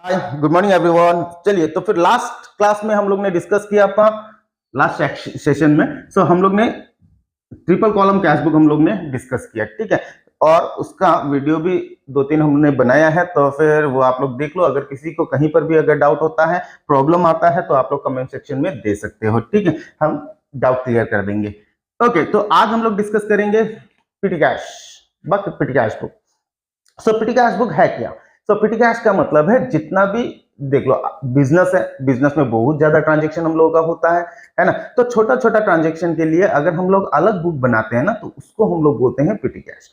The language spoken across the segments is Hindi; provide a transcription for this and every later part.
Hi good morning everyone. चलिए तो फिर लास्ट क्लास में हम लोग ने डिस्कस किया था, लास्ट सेशन में हम लोग ने ट्रिपल कॉलम कैश बुक हम लोग ने डिस्कस किया, ठीक है। और उसका वीडियो भी 2-3 हमने बनाया है, तो फिर वो आप लोग देख लो। अगर किसी को कहीं पर भी अगर डाउट होता है, प्रॉब्लम आता है, तो आप लोग कमेंट सेक्शन में दे सकते हो, ठीक है। हम डाउट क्लियर कर देंगे। ओके, तो आज हम लोग डिस्कस करेंगे पिटी कैश बुक। पिटी कैश बुक पिटी कैश बुक है क्या? पिटी कैश का मतलब है जितना भी, देख लो, बिजनेस है, बिजनेस में बहुत ज्यादा ट्रांजेक्शन हम लोगों का होता है ना। तो छोटा छोटा ट्रांजेक्शन के लिए अगर हम लोग अलग बुक बनाते हैं ना, तो उसको हम लोग बोलते हैं पिटी कैश।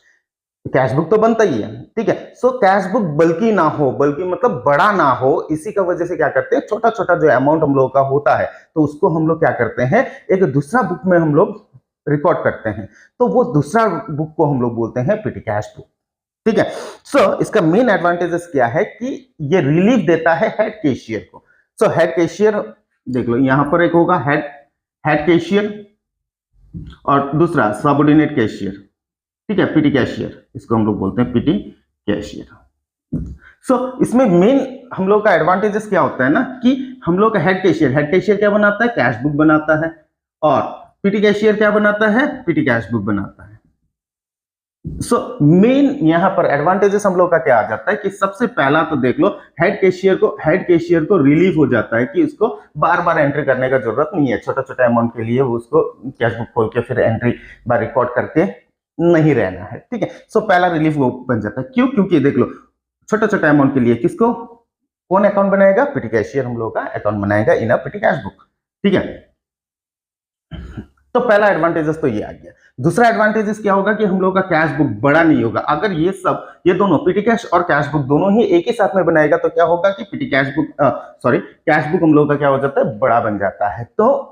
कैश बुक तो बनता ही है, ठीक है। कैश बुक बल्कि ना हो, बल्कि मतलब बड़ा ना हो, इसी का वजह से क्या करते हैं, छोटा छोटा जो अमाउंट हम लोगों का होता है, तो उसको हम लोग क्या करते हैं, एक दूसरा बुक में हम लोग रिकॉर्ड करते हैं। तो वो दूसरा बुक को हम लोग बोलते हैं पिटी कैश बुक, ठीक है। इसका मेन एडवांटेजेस क्या है कि ये रिलीफ देता है हेड कैशियर को। हेड कैशियर देख लो, यहां पर एक होगा हेड कैशियर और दूसरा सबऑर्डिनेट कैशियर, ठीक है, पीटी कैशियर, इसको हम लोग बोलते हैं पीटी कैशियर। इसमें मेन हम लोग का एडवांटेजेस क्या होता है ना, कि हम लोग का हेड कैशियर क्या बनाता है, कैश बुक बनाता है, और पीटी कैशियर क्या बनाता है, पीटी कैश बुक बनाता है। मेन यहां पर एडवांटेजेस हम लोग का क्या आ जाता है कि सबसे पहला तो देख लो, हेड कैशियर को रिलीफ हो जाता है कि उसको बार बार एंट्री करने का जरूरत नहीं है। छोटा छोटा अमाउंट के लिए वो उसको कैश बुक खोल के फिर एंट्री बार रिकॉर्ड करके नहीं रहना है, ठीक है। पहला रिलीफ वो बन जाता है। क्यों? क्योंकि देख लो, छोटा छोटा अमाउंट के लिए किसको, कौन अकाउंट बनाएगा, पिटी कैशियर हम लोग का अकाउंट बनाएगा इन अ पिटी कैश बुक, ठीक है। तो पहला एडवांटेजेस तो ये आ गया। दूसरा एडवांटेजेस क्या होगा कि हम लोग का कैश बुक बड़ा नहीं होगा। अगर ये दोनों पिटी कैश और कैश बुक दोनों ही एक ही साथ में बनाएगा, तो क्या होगा कि पिटी कैश बुक कैश बुक हम लोग का क्या हो जाता है, बड़ा बन जाता है। तो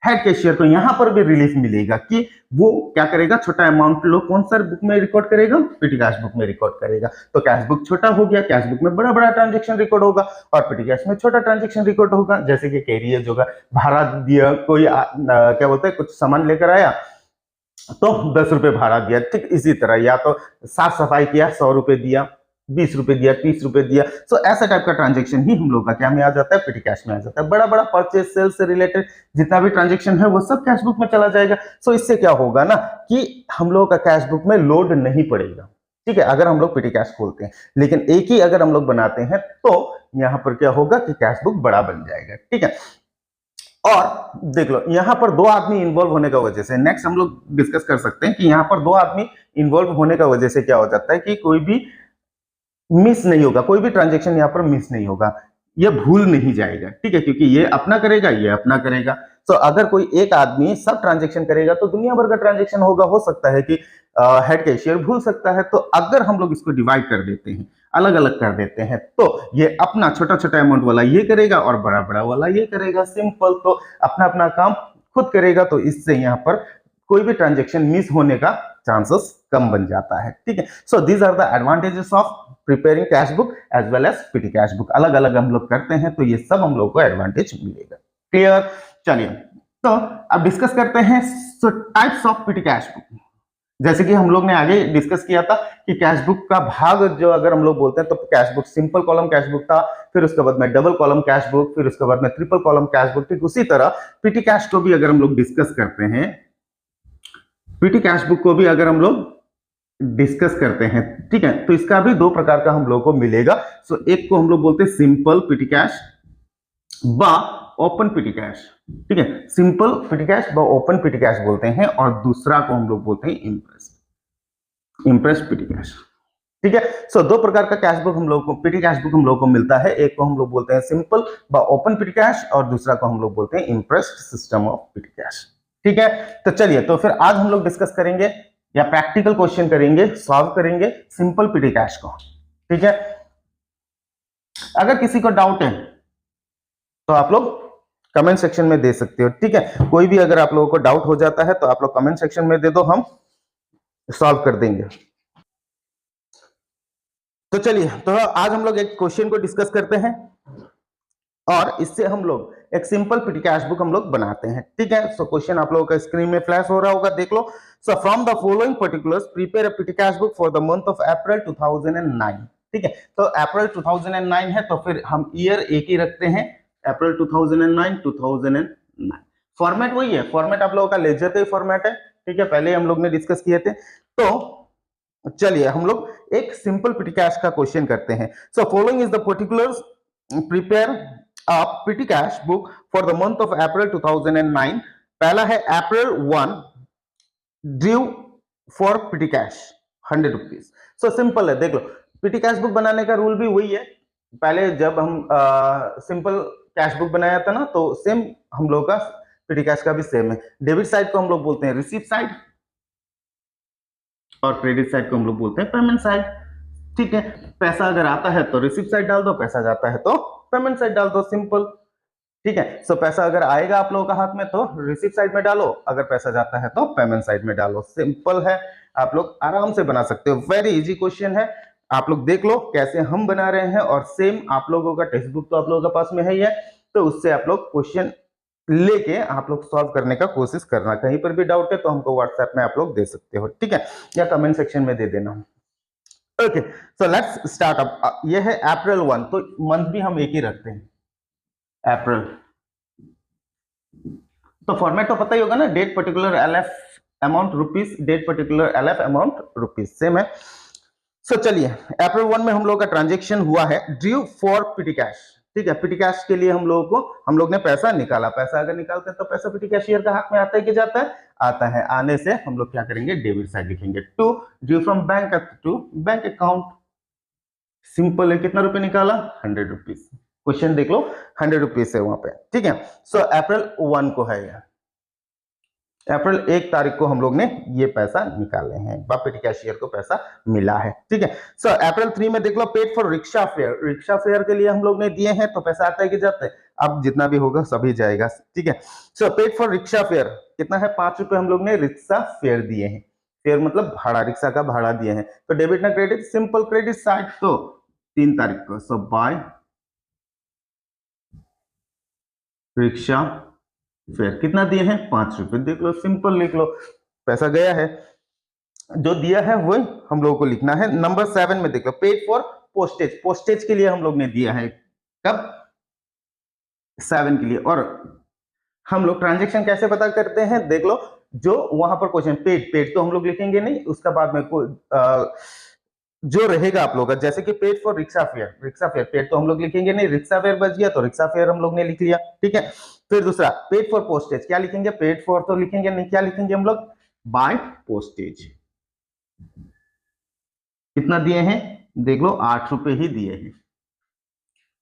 हेड कैशियर को यहां पर भी रिलीफ मिलेगा कि वो क्या करेगा, छोटा अमाउंट लो कौन सा बुक में रिकॉर्ड करेगा, पिटी कैश बुक में रिकॉर्ड करेगा। तो कैश बुक छोटा हो गया, कैश बुक में बड़ा बड़ा ट्रांजेक्शन रिकॉर्ड होगा, और पिटी कैश में छोटा ट्रांजेक्शन रिकॉर्ड होगा। जैसे कि कैरियर होगा, भाड़ा दिया, कोई क्या बोलते हैं, कुछ सामान लेकर आया तो 10 रुपए भाड़ा दिया, ठीक इसी तरह, या तो साफ सफाई किया 100 रुपए दिया, 20 रुपए दिया, 30 रुपए दिया। ऐसा टाइप का ट्रांजेक्शन ही हम लोग का क्या में आ जाता है, पिटी कैश में आ जाता है। बड़ा बड़ा परचेज सेल से रिलेटेड जितना भी ट्रांजेक्शन है वो सब कैश बुक में चला जाएगा। इससे क्या होगा ना कि हम लोग का कैश बुक में लोड नहीं पड़ेगा, ठीक है, अगर हम लोग पिटी कैश खोलते हैं। लेकिन एक ही अगर हम लोग बनाते हैं, तो यहां पर क्या होगा कि कैश बुक बड़ा बन जाएगा, ठीक है। और देख लो, यहां पर 2 आदमी इन्वॉल्व होने का वजह से, नेक्स्ट हम लोग डिस्कस कर सकते हैं कि यहां पर 2 आदमी इन्वॉल्व होने का वजह से क्या हो जाता है कि कोई भी मिस नहीं होगा, कोई भी ट्रांजेक्शन यहाँ पर मिस नहीं होगा, ये भूल नहीं जाएगा, ठीक है, क्योंकि ये अपना करेगा, ये अपना करेगा। अगर कोई एक आदमी सब ट्रांजेक्शन करेगा, तो दुनिया भर का ट्रांजेक्शन होगा। हो सकता है कि हेड कैशियर भूल सकता है। तो अगर हम लोग इसको डिवाइड कर देते हैं, अलग अलग कर देते हैं, तो ये अपना छोटा छोटा अमाउंट वाला ये करेगा और बड़ा बड़ा वाला ये करेगा, सिंपल। तो अपना अपना काम खुद करेगा, तो इससे यहाँ पर कोई भी ट्रांजेक्शन मिस होने का चांसेस कम बन जाता है, ठीक है। These are the advantages of preparing cash book as well as petty cash book. अलग अलग हम लोग करते हैं, तो ये सब हम लोग को एडवांटेज मिलेगा। क्लियर? चलिए, तो अब डिस्कस करते हैं types of petty cash book. जैसे कि हम लोग ने आगे डिस्कस किया था कि कैश बुक का भाग जो अगर हम लोग बोलते हैं, तो cash book simple column cash book था, फिर उसके बाद में डबल कॉलम कैश बुक, फिर उसके बाद में ट्रिपल कॉलम कैश बुक। ठीक उसी तरह पिटी कैश को भी अगर हम लोग डिस्कस करते हैं, पिटी कैश बुक को भी अगर हम लोग डिस्कस करते हैं, ठीक है, तो इसका भी 2 प्रकार का हम लोग को मिलेगा। एक को हम लोग बोलते हैं सिंपल पिटी कैश व ओपन पिटी कैश, ठीक है, सिंपल पिटी कैश व ओपन पिटी कैश बोलते हैं, और दूसरा को हम लोग बोलते हैं इम्प्रेस पिटी कैश, ठीक है। 2 प्रकार का कैश बुक हम लोग को, पिटी कैश बुक हम लोग को मिलता है। एक को हम लोग बोलते हैं सिंपल व ओपन पिटी कैश, और दूसरा को हम लोग बोलते हैं imprest system of petty cash, ठीक है। तो चलिए, तो फिर आज हम लोग डिस्कस करेंगे या प्रैक्टिकल क्वेश्चन करेंगे, सॉल्व करेंगे सिंपल पिटी कैश को, ठीक है। अगर किसी को डाउट है तो आप लोग कमेंट सेक्शन में दे सकते हो, ठीक है। कोई भी अगर आप लोगों को डाउट हो जाता है, तो आप लोग कमेंट सेक्शन में दे दो, हम सॉल्व कर देंगे। तो चलिए, तो आज हम लोग एक क्वेश्चन को डिस्कस करते हैं, और इससे हम लोग एक सिंपल पिटी कैश बुक हम लोग बनाते हैं, ठीक है। क्वेश्चन आप लोगों का स्क्रीन में फ्लैश हो रहा होगा, देख लो। From the following particulars prepare a petty cash book for the month of April 2009। ठीक है। तो अप्रैल 2009 है तो फिर हम ईयर एक ही रखते हैं, अप्रैल 2009, 2009। फॉर्मेट वही है, फॉर्मेट आप लोगों का लेजर का ही फॉर्मेट है, ठीक है, पहले हम लोग ने डिस्कस किए थे। तो चलिए हम लोग एक सिंपल पिटी कैश का क्वेश्चन करते हैं। So following is the particulars, prepare a petty cash book for the month of April 2009। पहला है April 1 due for petty cash 100 rupees. So simple है, देख लो पिटी कैश बुक बनाने का रूल भी वही है। पहले जब हम सिंपल कैश बुक बनाया था ना, तो सेम हम लोग का पिटी कैश का भी सेम है। डेबिट साइड को हम लोग बोलते हैं रिसीव साइड और क्रेडिट साइड को हम लोग बोलते हैं पेमेंट साइड, ठीक है। पैसा अगर आता है तो रिसीव साइड डाल दो, पैसा जाता है तो पेमेंट साइड डाल दो, सिंपल, ठीक है। सो पैसा अगर आएगा आप लोगों का हाथ में तो रिसीव साइड में डालो, अगर पैसा जाता है तो पेमेंट साइड में डालो, सिंपल है। आप लोग आराम से बना सकते हो, वेरी इजी क्वेश्चन है। आप लोग देख लो कैसे हम बना रहे हैं, और सेम आप लोगों का टेक्स्ट बुक तो आप लोगों के पास में है ही है, तो उससे आप लोग क्वेश्चन लेके आप लोग सॉल्व करने का कोशिश करना। कहीं पर भी डाउट है तो हमको व्हाट्सएप में आप लोग दे सकते हो, ठीक है, या कमेंट सेक्शन में दे देना। Okay, so let's start up. ये है अप्रैल 1, तो मंथ भी हम एक ही रखते हैं, अप्रैल। तो फॉर्मेट तो पता ही होगा ना, date particular LF amount rupees, date particular LF amount rupees, same है। सो चलिए अप्रैल 1 में हम लोग का ट्रांजेक्शन हुआ है ड्यू फॉर पिटी कैश, ठीक है। पिटी कैश के लिए हम लोग ने पैसा निकाला। पैसा अगर निकालते हैं तो पैसा पिटी कैशियर का हाथ में आता है कि जाता है? आता है। आने से हम लोग क्या करेंगे, डेबिट साइड लिखेंगे, to due from bank to bank account, simple है। कितना रुपए निकाला? 100 रुपीज। क्वेश्चन देख लो, 100 रुपीज है वहां पे, ठीक है। सो अप्रैल 1 को है यह, अप्रैल 1 तारीख को हम लोग ने ये पैसा निकाले हैं, पिटी कैशियर को पैसा मिला है, ठीक है। सो अप्रैल 3 में देख लो, paid for rickshaw fare, rickshaw fare के लिए हम लोग ने दिए हैं, तो पैसा आता है कि जाता है? अब जितना भी होगा सभी जाएगा, ठीक है। सो पेड फॉर रिक्शा फेयर कितना है? 5 रुपए हम लोग ने रिक्शा फेयर दिए हैं। फेयर मतलब भाड़ा, रिक्शा का भाड़ा दिए हैं। तो डेबिट ना क्रेडिट? सिंपल क्रेडिट साइड, तो 3 तारीख को। सो बाय रिक्शा फेयर कितना दिए हैं? 5 रुपए, देख लो, सिंपल लिख लो, पैसा गया है। जो दिया है वही हम लोगों को लिखना है। नंबर 7 में देख लो, पेड फॉर पोस्टेज, पोस्टेज के लिए हम लोग ने दिया है, कब? 7 के लिए। और हम लोग ट्रांजेक्शन कैसे पता करते हैं? देख लो, जो वहां पर क्वेश्चन पेड, पेड तो हम लोग लिखेंगे नहीं, उसका बाद में जो रहेगा आप लोग का, जैसे कि paid for rickshaw fare, rickshaw fair paid तो हम लोग लिखेंगे नहीं, रिक्शा फेयर बच गया तो रिक्शा फेयर हम लोग ने लिख लिया, ठीक है। फिर दूसरा पेड फॉर पोस्टेज, क्या लिखेंगे? पेड फॉर तो लिखेंगे नहीं, क्या लिखेंगे हम लोग? By postage. कितना दिए हैं? देख लो, 8 रुपए ही दिए हैं,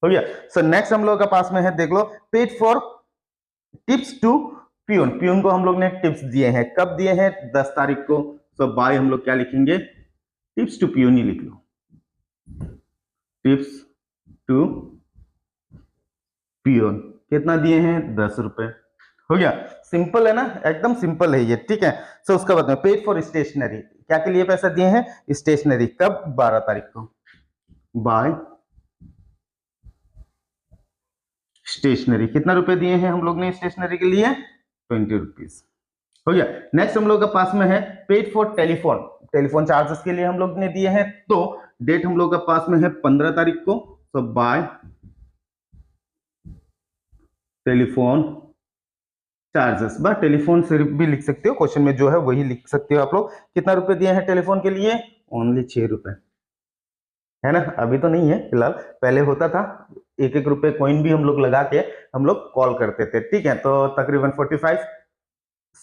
हो गया। सो नेक्स्ट हम लोग का पास में है, देख लो, paid for tips to peon, peon को हम लोग ने टिप्स दिए हैं, कब दिए हैं? 10 तारीख को। सो बाय हम लोग क्या लिखेंगे? टिप्स टू प्यून ही लिख लो, टिप्स टू प्यून। कितना दिए हैं? 10 रुपए, हो गया। सिंपल है ना, एकदम सिंपल है ये, ठीक है। सो उसका बाद में पेड फॉर स्टेशनरी, क्या के लिए पैसा दिए हैं? स्टेशनरी, कब? 12 तारीख को। बाय स्टेशनरी, कितना रुपए दिए हैं हम लोग ने स्टेशनरी के लिए? 20 रुपीज, हो गया। नेक्स्ट हम लोग के पास में है paid for telephone, telephone charges के लिए हम लोग ने दिए हैं, तो डेट हम लोग के पास में है 15 तारीख को। सो बाय टेलीफोन चार्जेस, बस टेलीफोन से भी लिख सकते हो, क्वेश्चन में जो है वही लिख सकते हो आप लोग। कितना रुपए दिए हैं टेलीफोन के लिए? ओनली 6 रुपए, है ना। अभी तो नहीं है फिलहाल, पहले होता था, 1-1 रुपए कॉइन भी हम लोग लगा के हम लोग कॉल करते थे, ठीक है। तो तकरीबन 45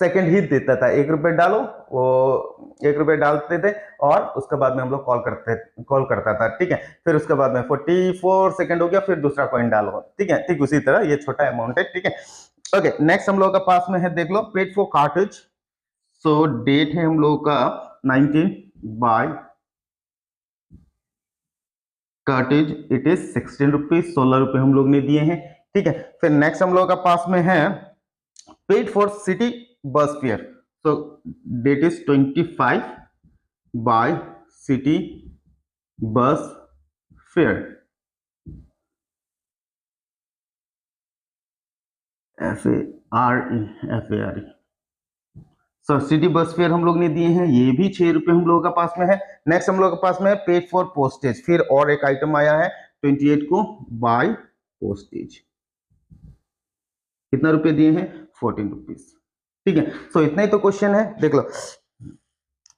सेकेंड ही देता था, 1 रुपए डालो, वो 1 रुपए डालते थे, और उसके बाद में हम लोग कॉल करता था, ठीक है। फिर उसके बाद में 44 सेकेंड हो गया, फिर दूसरा कॉइन डालो, ठीक है। ठीक उसी तरह ये छोटा अमाउंट है, ठीक है। ओके, नेक्स्ट हम लोग का पास में है, देख लो, paid for cartage. So date है हम लोग का 19, by cartage, it is 16 rupees, 16 रुपए हम लोग ने दिए हैं, ठीक है। फिर नेक्स्ट हम लोग का पास में है paid for city bus fare. So date is 25, by city bus fare, FARE, FARE। So city bus fare हम लोग ने दिए हैं, ये भी 6 रुपए हम लोगों का पास में है। नेक्स्ट हम लोग के पास में है पेड फॉर पोस्टेज, फिर और एक आइटम आया है 28 को बाय पोस्टेज, कितना रुपए दिए हैं 14 रुपीज। ठीक है, सो इतना ही तो क्वेश्चन है, देख लो।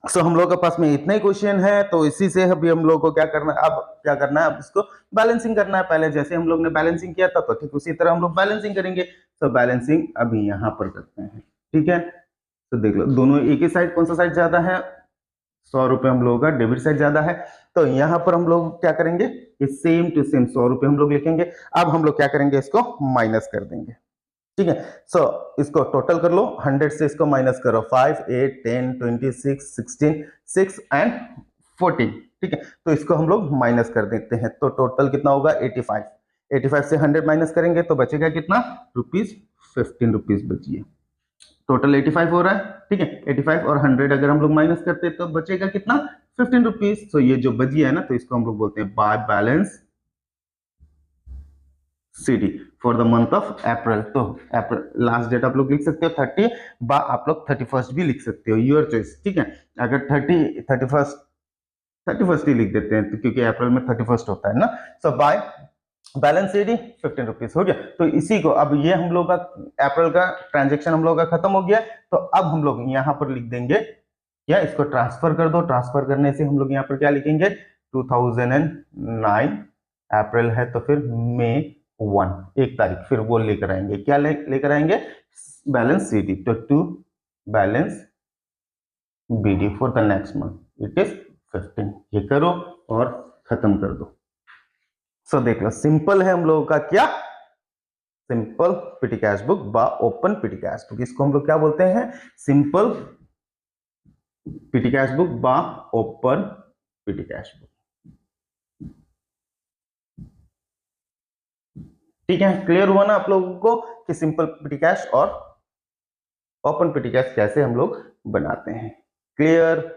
सो हम लोग के पास में इतना ही क्वेश्चन है, तो इसी से अभी हम लोग को क्या करना है, अब क्या करना है, अब इसको बैलेंसिंग करना है। पहले जैसे हम लोग ने बैलेंसिंग किया था, तो ठीक उसी तरह हम लोग बैलेंसिंग करेंगे। तो बैलेंसिंग अभी यहाँ पर करते हैं। ठीक है, तो देख लो दोनों एक ही साइड, कौन सा साइड ज्यादा है, 100 रुपए हम लोगों का डेबिट साइड ज्यादा है, तो यहाँ पर हम लोग क्या करेंगे, ये सेम टू सेम 100 रुपए हम लोग लिखेंगे। अब हम लोग क्या करेंगे, इसको माइनस कर देंगे। ठीक है, सो इसको टोटल कर लो, 100 से इसको माइनस करो, 5 8 10 26 16 6 एंड 14। ठीक है, तो इसको हम लोग माइनस कर देते हैं, तो टोटल कितना होगा 85। 85 से 100 माइनस करेंगे तो बचेगा कितना रुपीज, 15 रुपीज बचिए। टोटल 85 हो रहा है। ठीक है, 85 और 100 अगर हम लोग माइनस करते हैं तो बचेगा कितना 15 रुपीज। तो ये जो बची है ना, तो इसको हम लोग बोलते हैं by balance CD for the month of अप्रैल। तो अप्रैल लास्ट डेट आप लोग लिख सकते हो 30, बा आप लोग 31 भी लिख सकते हो, योर चॉइस। ठीक है, अगर 31 ही लिख देते हैं, तो क्योंकि अप्रैल में 31 होता है ना। सो बाय बैलेंस CD 15 रुपीज हो गया। तो इसी को अब ये हम लोग का अप्रैल का ट्रांजेक्शन हम लोग का खत्म हो गया, तो अब हम लोग यहाँ पर लिख देंगे, या इसको ट्रांसफर कर दो। ट्रांसफर करने से हम लोग यहाँ पर क्या लिखेंगे, 2009 अप्रैल है, तो फिर मई 1 1 तारीख, फिर वो लेकर आएंगे, क्या लेकर आएंगे, बैलेंस CD। तो to balance BD for the next month it is 15। ये करो और खत्म कर दो। सो देख लो, सिंपल है हम लोगों का, क्या सिंपल पिटी कैश बुक बा ओपन पिटी कैश बुक। इसको हम लोग क्या बोलते हैं, सिंपल पिटी कैश बुक बा ओपन पिटी कैश बुक। ठीक है, क्लियर हुआ ना आप लोगों को कि सिंपल पिटी कैश और ओपन पिटी कैश कैसे हम लोग बनाते हैं। क्लियर।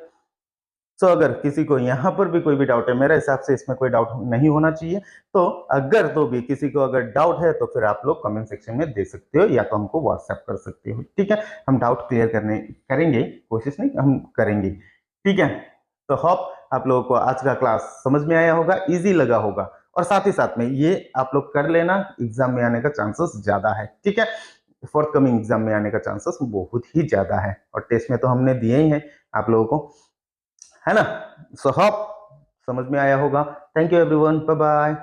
सो अगर किसी को यहाँ पर भी कोई भी डाउट है, मेरे हिसाब से इसमें कोई डाउट नहीं होना चाहिए, तो अगर तो भी किसी को अगर डाउट है तो फिर आप लोग कमेंट सेक्शन में दे सकते हो, या तो हमको व्हाट्सएप कर सकते हो। ठीक है, हम डाउट क्लियर करेंगे, कोशिश नहीं हम करेंगे। ठीक है, तो होप आप लोगों को आज का क्लास समझ में आया होगा, इजी लगा होगा, और साथ ही साथ में ये आप लोग कर लेना, एग्जाम में आने का चांसेस ज्यादा है। ठीक है, फोर्थ कमिंग एग्जाम में आने का चांसेस बहुत ही ज्यादा है, और टेस्ट में तो हमने दिए ही हैं आप लोगों को, है ना। सो होप समझ में आया होगा। Thank you everyone, bye bye.